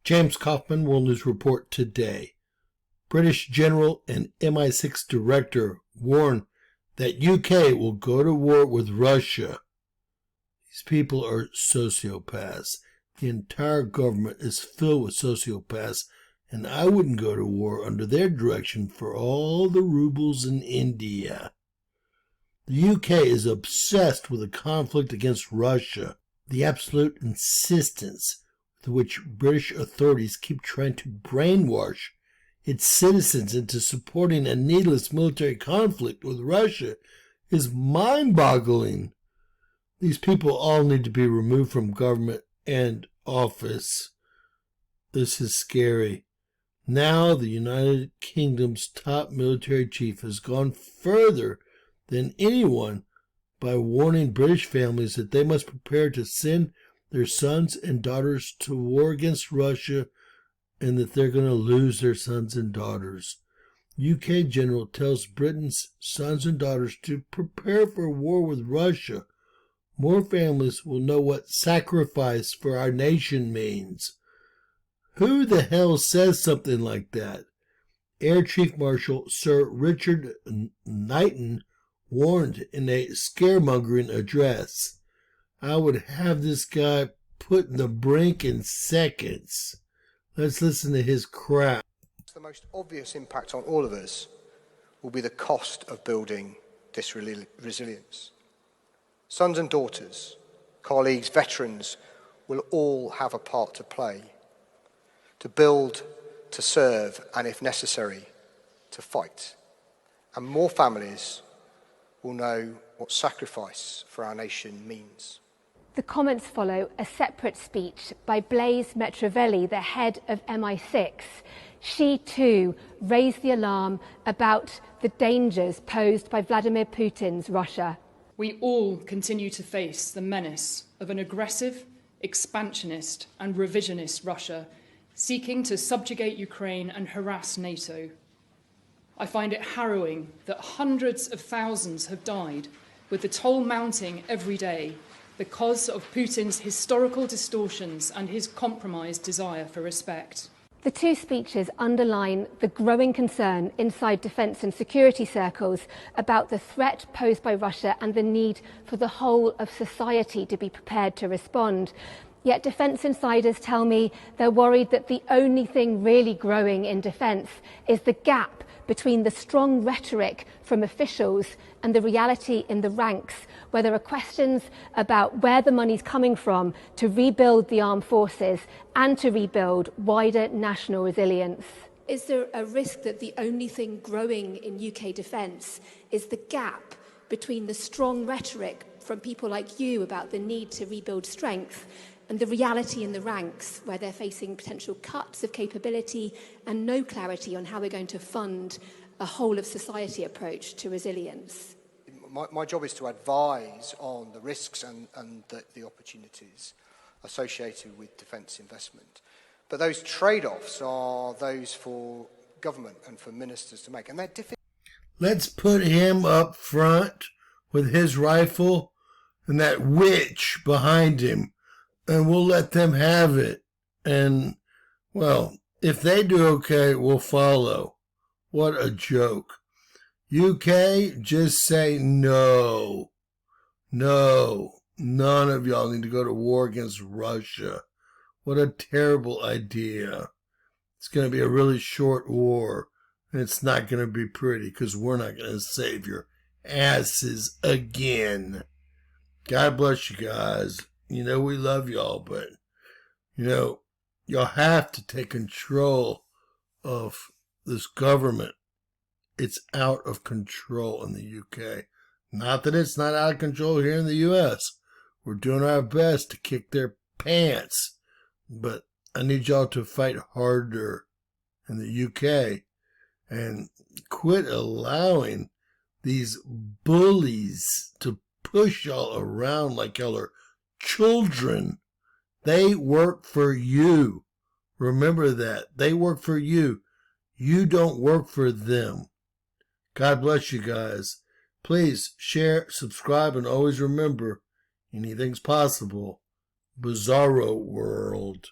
James Kaufman, World News Report today. British general and MI6 director warn that UK will go to war with Russia. These people are sociopaths. The entire government is filled with sociopaths, and I wouldn't go to war under their direction for all the rubles in India. The UK is obsessed with a conflict against Russia. The absolute insistence with which British authorities keep trying to brainwash its citizens into supporting a needless military conflict with Russia is mind-boggling. These people all need to be removed from government and office. This is scary. Now the United Kingdom's top military chief has gone further than anyone by warning British families that they must prepare to send their sons and daughters to war against Russia, and that they're going to lose their sons and daughters. UK general tells Britain's sons and daughters to prepare for war with Russia. More families will know what sacrifice for our nation means. Who the hell says something like that? Air Chief Marshal Sir Richard Knighton warned in a scaremongering address. I would have this guy put in the brink in seconds. Let's listen to his crap. The most obvious impact on all of us will be the cost of building this resilience. Sons and daughters, colleagues, veterans will all have a part to play, to build, to serve, and if necessary, to fight. And more families will know what sacrifice for our nation means. The comments follow a separate speech by Blaise Metrovelli, the head of MI6. She too raised the alarm about the dangers posed by Vladimir Putin's Russia. We all continue to face the menace of an aggressive, expansionist and revisionist Russia seeking to subjugate Ukraine and harass NATO. I find it harrowing that hundreds of thousands have died, with the toll mounting every day because of Putin's historical distortions and his compromised desire for respect. The two speeches underline the growing concern inside defence and security circles about the threat posed by Russia and the need for the whole of society to be prepared to respond. Yet defence insiders tell me they're worried that the only thing really growing in defence is the gap between the strong rhetoric from officials and the reality in the ranks, where there are questions about where the money's coming from to rebuild the armed forces and to rebuild wider national resilience. Is there a risk that the only thing growing in UK defence is the gap between the strong rhetoric from people like you about the need to rebuild strength and the reality in the ranks, where they're facing potential cuts of capability and no clarity on how we're going to fund a whole-of-society approach to resilience? My job is to advise on the risks and the opportunities associated with defence investment. But those trade-offs are those for government and for ministers to make, and they're difficult. Let's put him up front with his rifle and that witch behind him, and we'll let them have it. And, well, if they do okay, we'll follow. What a joke. UK, just say no. No. None of y'all need to go to war against Russia. What a terrible idea. It's going to be a really short war, and it's not going to be pretty because we're not going to save your asses again. God bless you guys. You know we love y'all, but, you know, y'all have to take control of this government. It's out of control in the UK. Not that it's not out of control here in the US. We're doing our best to kick their pants. But I need y'all to fight harder in the UK and quit allowing these bullies to push y'all around like y'all are children. They work for you. Remember that. They work for you. You don't work for them. God bless you guys. Please share, subscribe, and always remember, anything's possible. Bizarro world.